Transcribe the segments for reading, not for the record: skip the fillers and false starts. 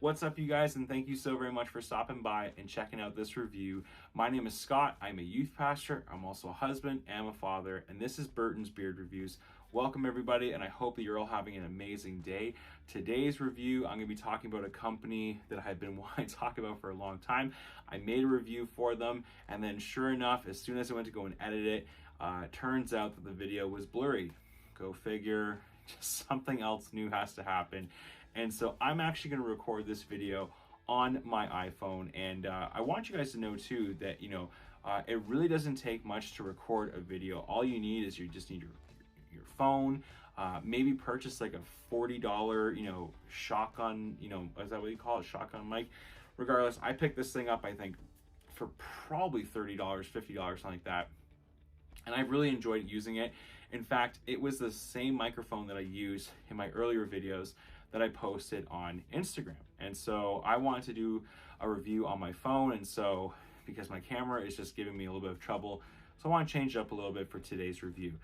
What's up, you guys, and thank you so very much for stopping by and checking out this review. My name is Scott. I'm a youth pastor. I'm also a husband and a father, and this is Burton's Beard Reviews. Welcome, everybody, and I hope that you're all having an amazing day. Today's review, I'm going to be talking about a company that I've been wanting to talk about for a long time. I made a review for them, and then sure enough, as soon as I went to go and edit it, turns out that the video was blurry. Go figure. Just something else new has to happen. And so I'm actually going to record this video on my iPhone. And I want you guys to know too that, it really doesn't take much to record a video. All you need is you just need your phone, maybe purchase like a $40, shotgun, is that what you call it? Shotgun mic. Regardless, I picked this thing up, I think, for probably $30, $50, something like that. And I've really enjoyed using it. In fact, it was the same microphone that I used in my earlier videos that I posted on Instagram. And so I wanted to do a review on my phone. And so because my camera is just giving me a little bit of trouble, so I want to change it up a little bit for today's review.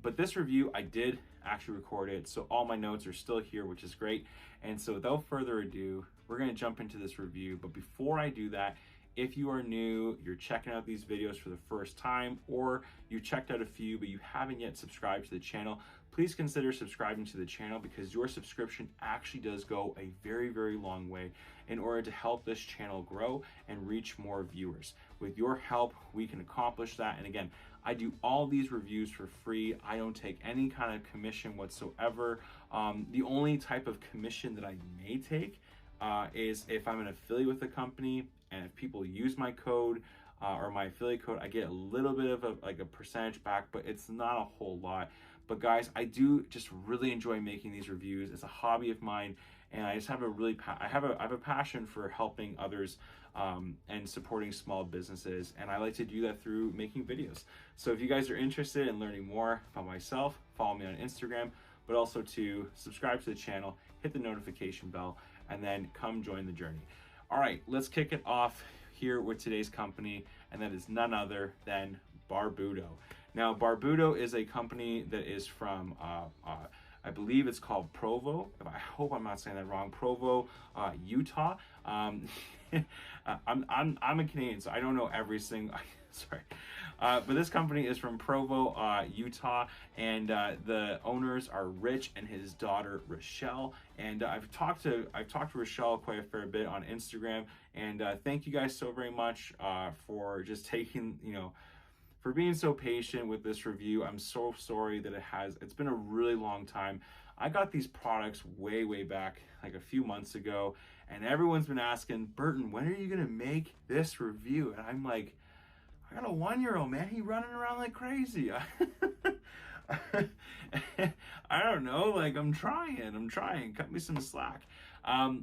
But this review, I did actually record it. So all my notes are still here, which is great. And so without further ado, we're going to jump into this review. But before I do that, if you are new, you're checking out these videos for the first time, or you checked out a few but you haven't yet subscribed to the channel, please consider subscribing to the channel, because your subscription actually does go a very, very long way in order to help this channel grow and reach more viewers. With your help, we can accomplish that. And again, I do all these reviews for free. I don't take any kind of commission whatsoever. The only type of commission that I may take is if I'm an affiliate with the company, and if people use my code or my affiliate code, I get a little bit of a percentage back, but it's not a whole lot. But guys, I do just really enjoy making these reviews. It's a hobby of mine, and I just have I have a passion for helping others and supporting small businesses, and I like to do that through making videos. So if you guys are interested in learning more about myself, follow me on Instagram, but also to subscribe to the channel, hit the notification bell, and then come join the journey. All right, let's kick it off here with today's company, and that is none other than Barbudo. Now, Barbudo is a company that is from, I believe it's called Provo. I hope I'm not saying that wrong. Provo, Utah. I'm a Canadian, so I don't know every single. Sorry, but this company is from Provo, Utah, and the owners are Rich and his daughter Rochelle. And I've talked to Rochelle quite a fair bit on Instagram. And thank you guys so very much for just taking, for being so patient with this review. I'm so sorry that it's been a really long time. I got these products way back, like a few months ago, and everyone's been asking, Burton, when are you gonna make this review? And I'm like, I got a 1-year-old, man. He's running around like crazy. I don't know, like I'm trying, cut me some slack.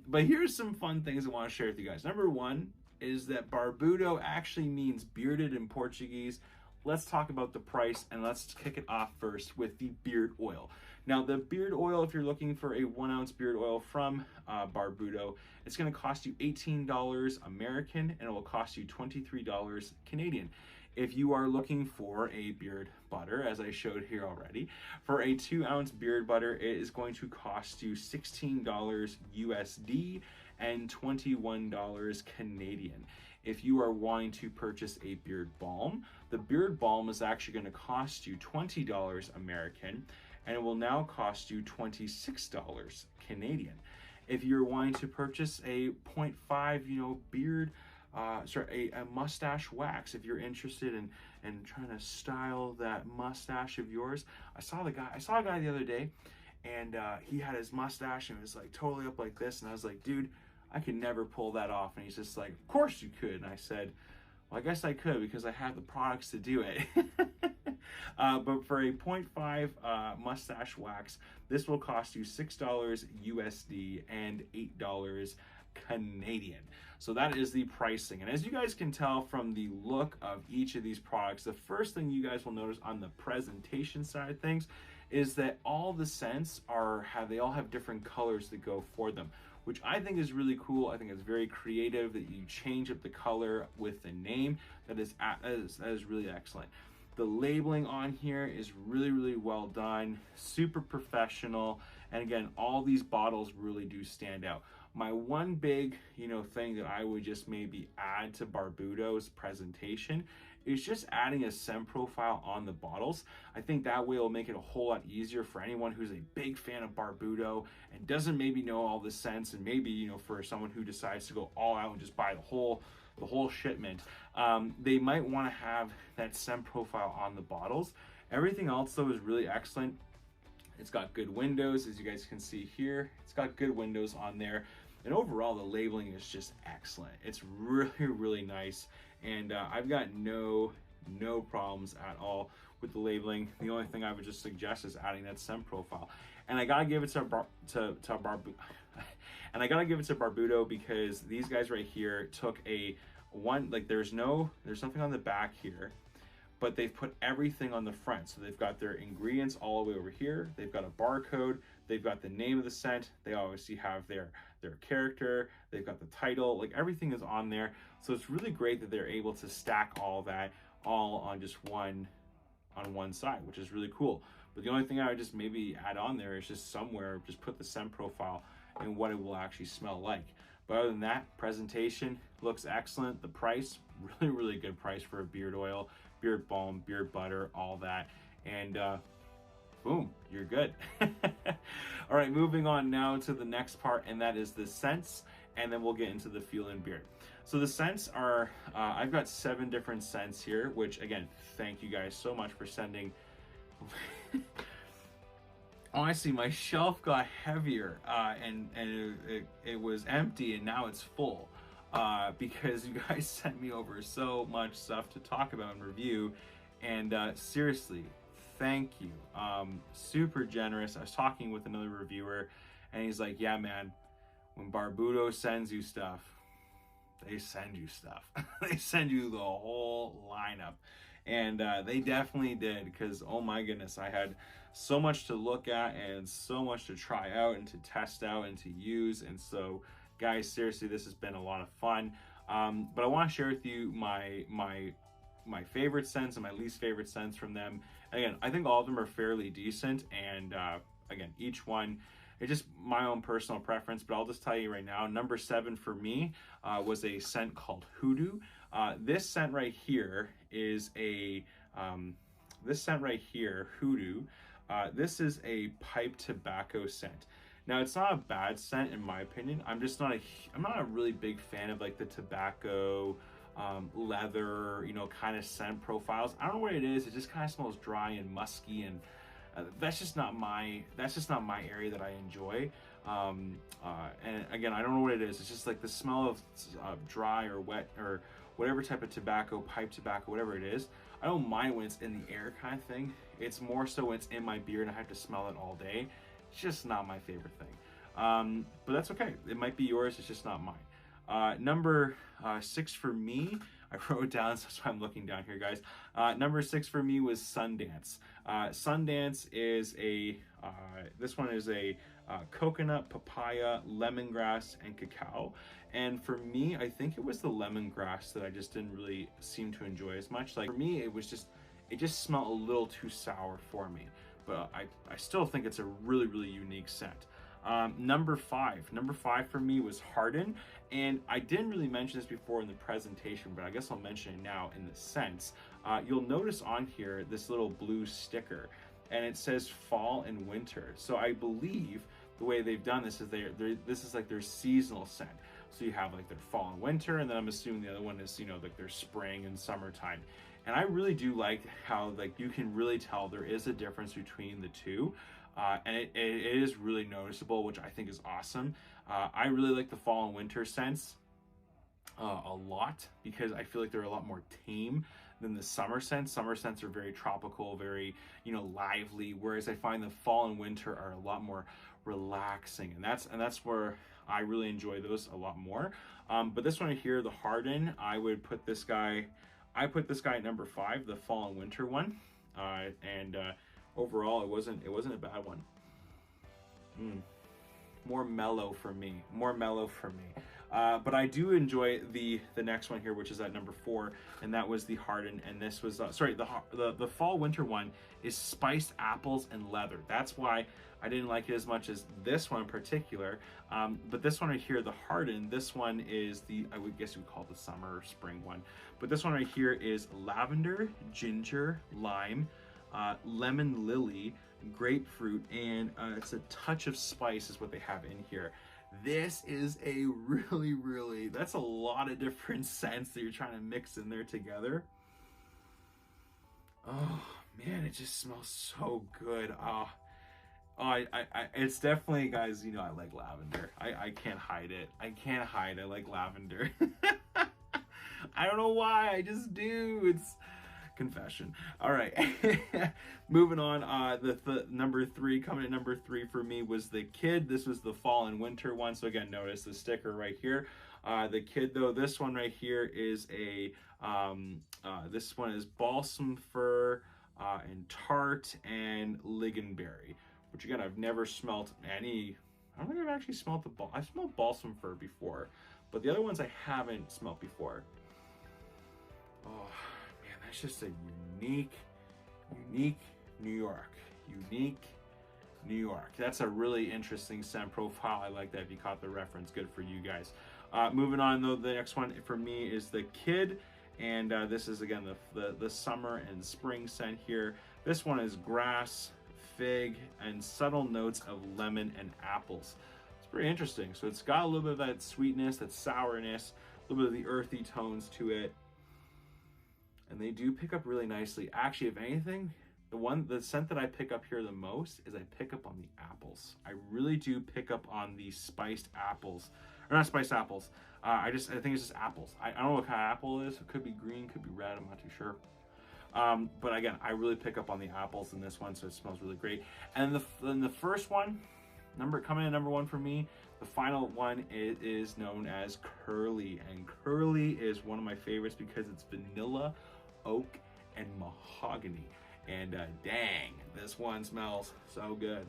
But here's some fun things I want to share with you guys. Number one is that Barbudo actually means bearded in Portuguese. Let's talk about the price, and let's kick it off first with the beard oil. Now, the beard oil, if you're looking for a 1-ounce beard oil from Barbudo, it's going to cost you $18 American, and it will cost you $23 Canadian. If you are looking for a beard butter, as I showed here already, for a 2-ounce beard butter, it is going to cost you $16 USD and $21 Canadian. If you are wanting to purchase a beard balm, the beard balm is actually going to cost you $20 American, and it will now cost you $26 Canadian. If you're wanting to purchase a 0.5, beard, a mustache wax, if you're interested in trying to style that mustache of yours. I saw a guy the other day, and he had his mustache and it was like totally up like this, and I was like, dude, I could never pull that off. And he's just like, of course you could. And I said, well, I guess I could, because I have the products to do it. But for a 0.5 mustache wax, this will cost you $6 USD and $8 Canadian. So that is the pricing. And as you guys can tell from the look of each of these products, the first thing you guys will notice on the presentation side of things is that all the scents they all have different colors that go for them, which I think is really cool. I think it's very creative that you change up the color with the name. That is really excellent. The labeling on here is really, really well done, super professional. And again, all these bottles really do stand out. My one big, thing that I would just maybe add to Barbudo's presentation is just adding a scent profile on the bottles. I think that way it'll make it a whole lot easier for anyone who's a big fan of Barbudo and doesn't maybe know all the scents, and maybe, for someone who decides to go all out and just buy the whole shipment, they might want to have that scent profile on the bottles. Everything else though is really excellent. It's got good windows, as you guys can see here. It's got good windows on there. And overall, the labeling is just excellent. It's really, really nice. And I've got no problems at all with the labeling. The only thing I would just suggest is adding that scent profile. And I gotta give it to Barbudo because these guys right here took there's nothing on the back here, but they've put everything on the front. So they've got their ingredients all the way over here. They've got a barcode. They've got the name of the scent. They obviously have their character. They've got the title. Like, everything is on there. So it's really great that they're able to stack all that on just one side, which is really cool. But the only thing I would just maybe add on there is just somewhere, just put the scent profile and what it will actually smell like. But other than that, presentation looks excellent. The price, really, really good price for a beard oil, beard balm, beard butter, all that. And boom, you're good. All right, moving on now to the next part, and that is the scents, and then we'll get into the feel in beard. So the scents are, I've got 7 different scents here, which again, thank you guys so much for sending. Honestly, my shelf got heavier and it was empty, and now it's full because you guys sent me over so much stuff to talk about and review. And seriously, thank you. Super generous. I was talking with another reviewer, and he's like, yeah, man, when Barbudo sends you stuff, they send you stuff. They send you the whole lineup. And they definitely did, because oh my goodness, I had so much to look at and so much to try out and to test out and to use. And so guys, seriously, this has been a lot of fun. But I want to share with you my favorite scents and my least favorite scents from them. Again, I think all of them are fairly decent, and again, each one, it's just my own personal preference. But I'll just tell you right now, number 7 for me was a scent called Hoodoo. This scent right here is Hoodoo. This is a pipe tobacco scent. Now, it's not a bad scent in my opinion. I'm not a really big fan of like the tobacco, leather, kind of scent profiles. I don't know what it is. It just kind of smells dry and musky, and that's just not my area that I enjoy. And again, I don't know what it is. It's just like the smell of dry or wet or whatever type of tobacco, pipe tobacco, whatever it is. I don't mind when it's in the air kind of thing. It's more so when it's in my beard and I have to smell it all day. It's just not my favorite thing. But that's okay. It might be yours. It's just not mine. Number 6 for me, I wrote down, so that's why I'm looking down here, guys. Number 6 for me was Sundance. Sundance is this one is a coconut, papaya, lemongrass, and cacao. And for me, I think it was the lemongrass that I just didn't really seem to enjoy as much. Like, for me, it just smelled a little too sour for me. But I still think it's a really, really unique scent. Number 5 for me was Harden, and I didn't really mention this before in the presentation, but I guess I'll mention it now in the scents. You'll notice on here this little blue sticker, and it says fall and winter. So I believe the way they've done this is this is like their seasonal scent. So you have like their fall and winter, and then I'm assuming the other one is, like their spring and summertime. And I really do like how, like, you can really tell there is a difference between the two. And it is really noticeable, which I think is awesome. I really like the fall and winter scents a lot, because I feel like they're a lot more tame than the summer scents. Summer scents are very tropical, very, lively, whereas I find the fall and winter are a lot more relaxing, and that's where I really enjoy those a lot more. But this one here, the Harden, I put this guy at number 5, the fall and winter one, and overall, it wasn't a bad one. More mellow for me. But I do enjoy the next one here, which is at number 4, and that was the Harden. And this was sorry, the fall winter one is spiced apples and leather. That's why I didn't like it as much as this one in particular. But this one right here, the Harden, this one is I would guess we call it the summer or spring one. But this one right here is lavender, ginger, lime, lemon lily, grapefruit, and it's a touch of spice is what they have in here. This is a really, that's a lot of different scents that you're trying to mix in there together. Oh man, it just smells so good. It's definitely, guys, you know, I like lavender. I can't hide it. I can't hide. I like lavender. I don't know why, I just do. It's confession. All right. Moving on, the number 3, coming at number 3 for me was the Kid. This was the fall and winter one. So again, notice the sticker right here. The Kid, though, this one right here is this one is balsam fir and tart and lingonberry, which again, I've never smelt any. I don't think I've actually smelt I've smelled balsam fir before, but the other ones I haven't smelt before. Oh man, that's just a unique New York. Unique New York. That's a really interesting scent profile. I like that. If you caught the reference, good for you guys. Moving on, though, the next one for me is the Kid, and this is again the summer and spring scent here. This one is grass, fig, and subtle notes of lemon and apples. It's pretty interesting. So it's got a little bit of that sweetness, that sourness, a little bit of the earthy tones to it. And they do pick up really nicely. Actually, if anything, the scent that I pick up here the most is I pick up on the apples. I really do pick up on the spiced apples, or not spiced apples. I think it's just apples. I don't know what kind of apple it is. It could be green, could be red. I'm not too sure. But again, I really pick up on the apples in this one, so it smells really great. And then the first one, coming in number 1 for me, the final one is known as Curly, and Curly is one of my favorites because it's vanilla, oak, and mahogany. And dang, this one smells so good.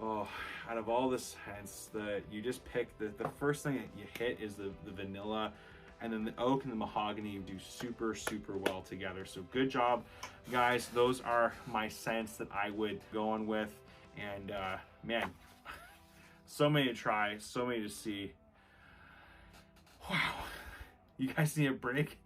Oh, out of all the scents that you just pick, the first thing that you hit is the vanilla, and then the oak and the mahogany do super well together. So good job, guys. Those are my scents that I would go on with. And man, so many to try, so many to see. Wow, you guys need a break?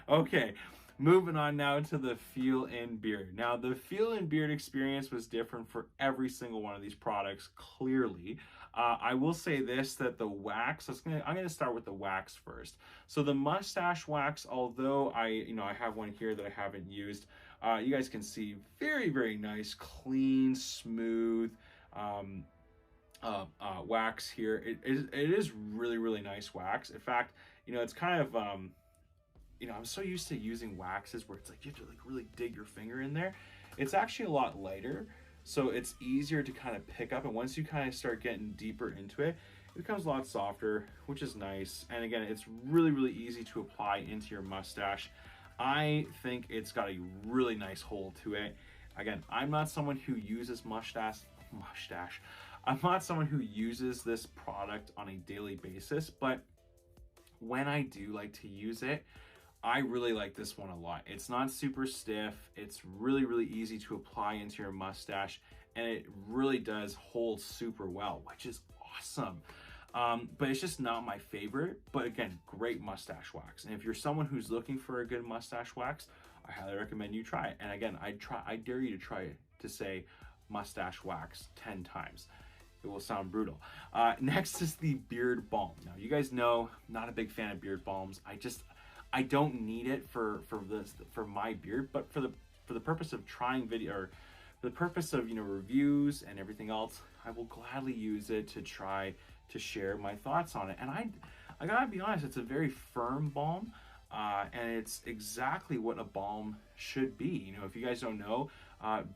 Okay, moving on now to the Feel and Beard. Now, the Feel and Beard experience was different for every single one of these products, clearly. I will say this, that the wax, I'm gonna start with the wax first. So the mustache wax, although I have one here that I haven't used, you guys can see very nice, clean, smooth wax here. It is really nice wax. In fact, it's kind of I'm so used to using waxes where it's like you have to like really dig your finger in there. It's actually a lot lighter, so it's easier to kind of pick up, and once you kind of start getting deeper into it, it becomes a lot softer, which is nice. And again, it's really easy to apply into your mustache. I think it's got a really nice hold to it. Again, I'm not someone who uses I'm not someone who uses this product on a daily basis, but when I do like to use it, I really like this one a lot. It's not super stiff. It's really easy to apply into your mustache, and it really does hold super well, which is awesome. But it's just not my favorite. But again, great mustache wax. And if you're someone who's looking for a good mustache wax, I highly recommend you try it. And again, I dare you to try it, to say mustache wax 10 times. It will sound brutal. Next is the beard balm. Now, you guys know, not a big fan of beard balms. I don't need it for my beard, but for the purpose of trying video, or for the purpose of reviews and everything else, I will gladly use it to try to share my thoughts on it. And I gotta be honest, it's a very firm balm, and it's exactly what a balm should be. If you guys don't know,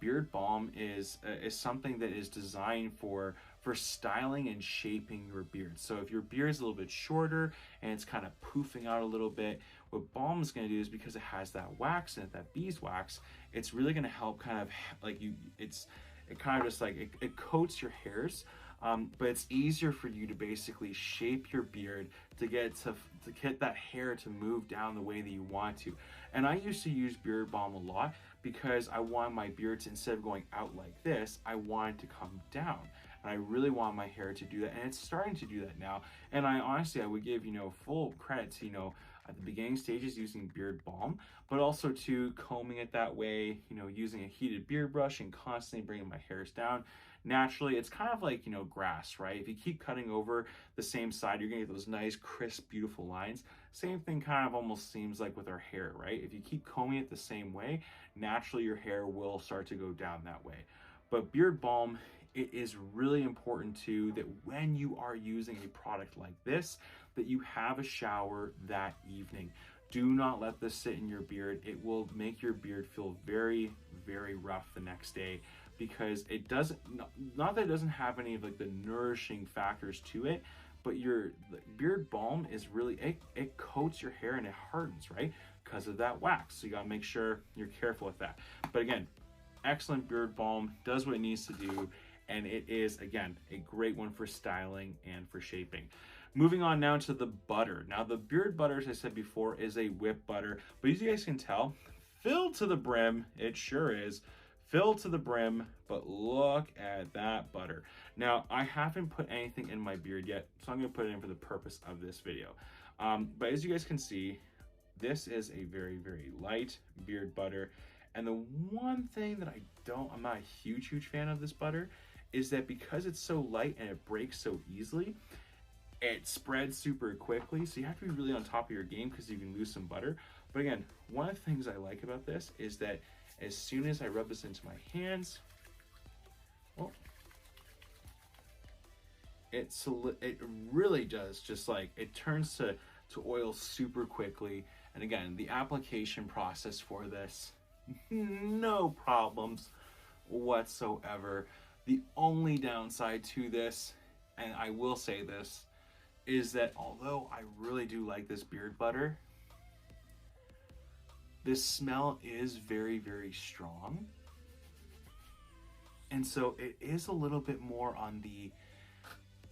beard balm is something that is designed for styling and shaping your beard. So if your beard is a little bit shorter and it's kind of poofing out a little bit, what balm is going to do is, because it has that wax in it, that beeswax, it's really going to help kind of like it kind of just like it coats your hairs but it's easier for you to basically shape your beard to get that hair to move down the way that you want to. And I used to use Beard Balm a lot because I want my beard to, instead of going out like this, I want it to come down. And I really want my hair to do that, and it's starting to do that now. And I honestly, I would give, full credit to, at the beginning stages using Beard Balm, but also to combing it that way, using a heated beard brush and constantly bringing my hairs down. Naturally, it's kind of like, grass, right? If you keep cutting over the same side, you're gonna get those nice, crisp, beautiful lines. Same thing kind of almost seems like with our hair, right? If you keep combing it the same way, naturally your hair will start to go down that way. But Beard Balm, it is really important too that when you are using a product like this, that you have a shower that evening. Do not let this sit in your beard. It will make your beard feel very, very rough the next day, because it doesn't, not that it doesn't have any of like the nourishing factors to it, but your Beard Balm is really, it coats your hair and it hardens, right? Because of that wax. So you gotta make sure you're careful with that. But again, excellent Beard Balm, does what it needs to do, and it is, again, a great one for styling and for shaping. Moving on now to the butter. Now the beard butter, as I said before, is a whip butter, but as you guys can tell, filled to the brim, it sure is, filled to the brim, but look at that butter. Now, I haven't put anything in my beard yet, so I'm gonna put it in for the purpose of this video. But as you guys can see, this is a very, very light beard butter. And the one thing that I'm not a huge fan of this butter is that because it's so light and it breaks so easily, it spreads super quickly. So you have to be really on top of your game because you can lose some butter. But again, one of the things I like about this is that as soon as I rub this into my hands, it really does, just like, it turns to oil super quickly. And again, the application process for this, no problems whatsoever. The only downside to this, and I will say this, is that although I really do like this beard butter, this smell is very, very strong. And so it is a little bit more on the,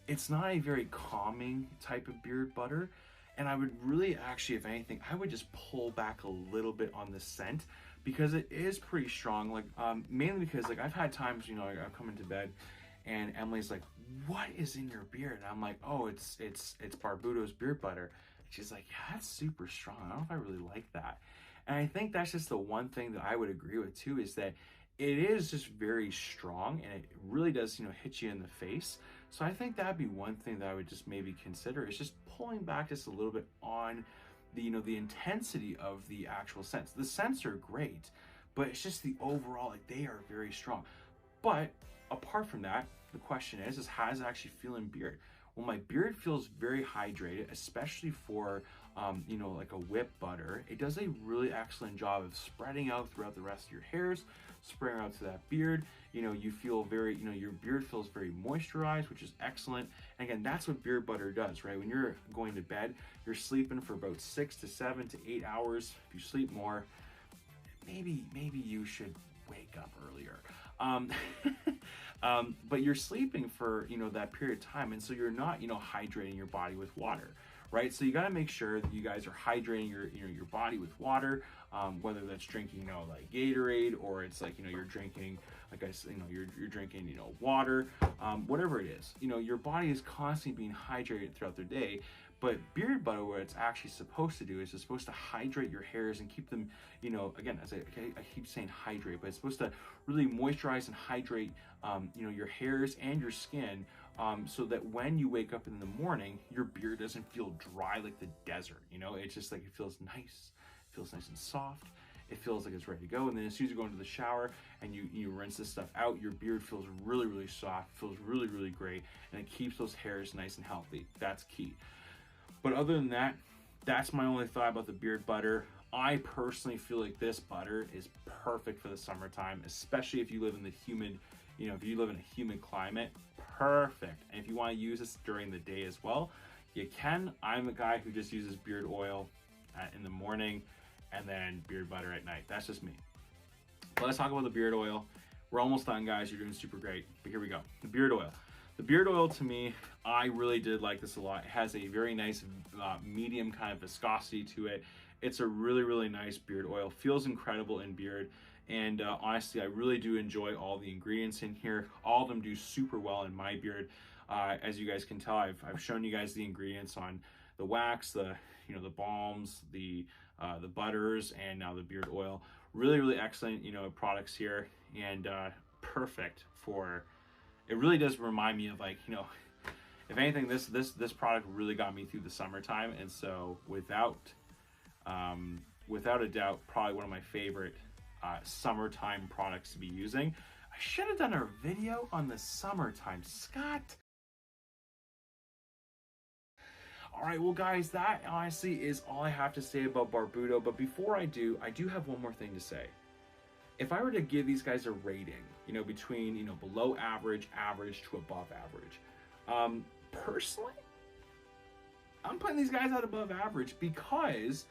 it's not a very calming type of beard butter. And I would really actually, if anything, I would just pull back a little bit on the scent, because it is pretty strong. Like, mainly because like I've had times, I'm coming to bed and Emily's like, "What is in your beard?" And I'm like, "Oh, it's Barbudo's beard butter." She's like, "Yeah, that's super strong. I don't know if I really like that." And I think that's just the one thing that I would agree with too, is that it is just very strong and it really does, hit you in the face. So I think that'd be one thing that I would just maybe consider, is just pulling back just a little bit on the, the intensity of the actual scents. The scents are great, but it's just the overall, like, they are very strong. But apart from that, the question is how does it actually feel in beard? Well, my beard feels very hydrated, especially for, like a whip butter. It does a really excellent job of spreading out throughout the rest of your hairs, spreading out to that beard. You feel very, your beard feels very moisturized, which is excellent. And again, that's what beard butter does, right? When you're going to bed, you're sleeping for about 6 to 7 to 8 hours. If you sleep more, maybe you should wake up earlier. But you're sleeping for, that period of time. And so you're not, hydrating your body with water, right? So you got to make sure that you guys are hydrating your body with water, whether that's drinking, like Gatorade, or it's like, you're drinking, like I said, you're drinking, water, whatever it is, your body is constantly being hydrated throughout the day. But beard butter, what it's actually supposed to do is it's supposed to hydrate your hairs and keep them, again, as I keep saying hydrate, but it's supposed to really moisturize and hydrate, your hairs and your skin, so that when you wake up in the morning, your beard doesn't feel dry like the desert. It's just like, it feels nice and soft. It feels like it's ready to go. And then as soon as you go into the shower and you rinse this stuff out, your beard feels really, really soft, feels really, really great, and it keeps those hairs nice and healthy. That's key. But other than that, that's my only thought about the beard butter. I personally feel like this butter is perfect for the summertime, especially if you live in the humid, if you live in a humid climate, perfect. And if you want to use this during the day as well, you can. I'm a guy who just uses beard oil in the morning and then beard butter at night. That's just me. But let's talk about the beard oil. We're almost done, guys. You're doing super great. But here we go. The beard oil. The beard oil, to me, I really did like this a lot. It has a very nice medium kind of viscosity to it. It's a really, really nice beard oil. Feels incredible in beard. And honestly, I really do enjoy all the ingredients in here. All of them do super well in my beard. As you guys can tell, I've shown you guys the ingredients on the wax, the balms, the butters, and now the beard oil. Really, really excellent products here, and perfect for. It really does remind me of, like, if anything, this product really got me through the summertime, and so without a doubt, probably one of my favorite summertime products to be using. I should have done a video on the summertime, Scott. All right, well, guys, that honestly is all I have to say about Barbudo. But before I do have one more thing to say. If I were to give these guys a rating, between, below average, average to above average, personally, I'm putting these guys at above average because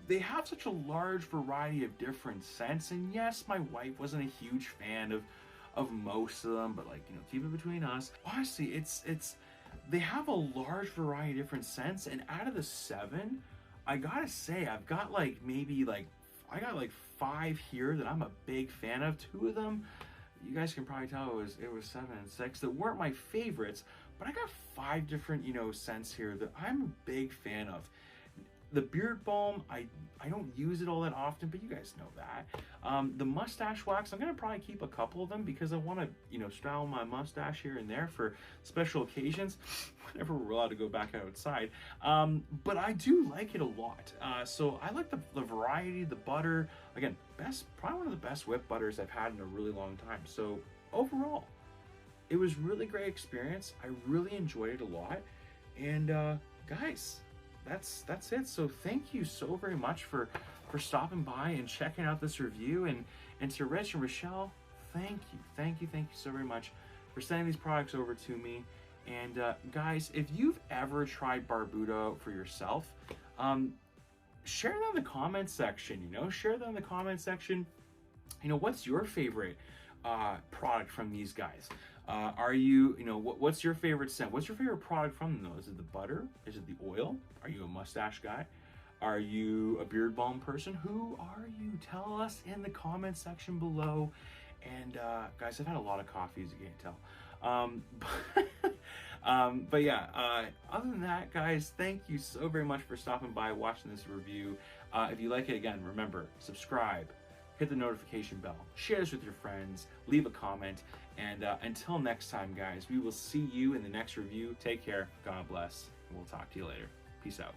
they have such a large variety of different scents. And yes, my wife wasn't a huge fan of most of them, but, like, keep it between us. Honestly, they have a large variety of different scents, and out of the 7, I gotta say, I got like 5 here that I'm a big fan of. 2 of them, you guys can probably tell it was 7 and 6 that weren't my favorites, but I got 5 different scents here that I'm a big fan of. The beard balm, I don't use it all that often, but you guys know that. The mustache wax, I'm gonna probably keep a couple of them because I want to style my mustache here and there for special occasions whenever we're allowed to go back outside. But I do like it a lot. So I like the variety, the butter. Again, probably one of the best whip butters I've had in a really long time. So overall, it was really great experience. I really enjoyed it a lot. And guys, that's it. So thank you so very much for stopping by and checking out this review. And to Rich and Rochelle, thank you so very much for sending these products over to me. And guys, if you've ever tried Barbudo for yourself, share that in the comment section. Share that in the comment section. What's your favorite product from these guys? What's your favorite scent? What's your favorite product from them, though? Is it the butter? Is it the oil? Are you a mustache guy? Are you a beard balm person? Who are you? Tell us in the comment section below. And guys, I've had a lot of coffee, as you can't tell. But yeah, other than that, guys, thank you so very much for stopping by, watching this review. If you like it, again, remember, subscribe, hit the notification bell, share this with your friends, leave a comment, and until next time, guys, we will see you in the next review. Take care, God bless, and we'll talk to you later. Peace out.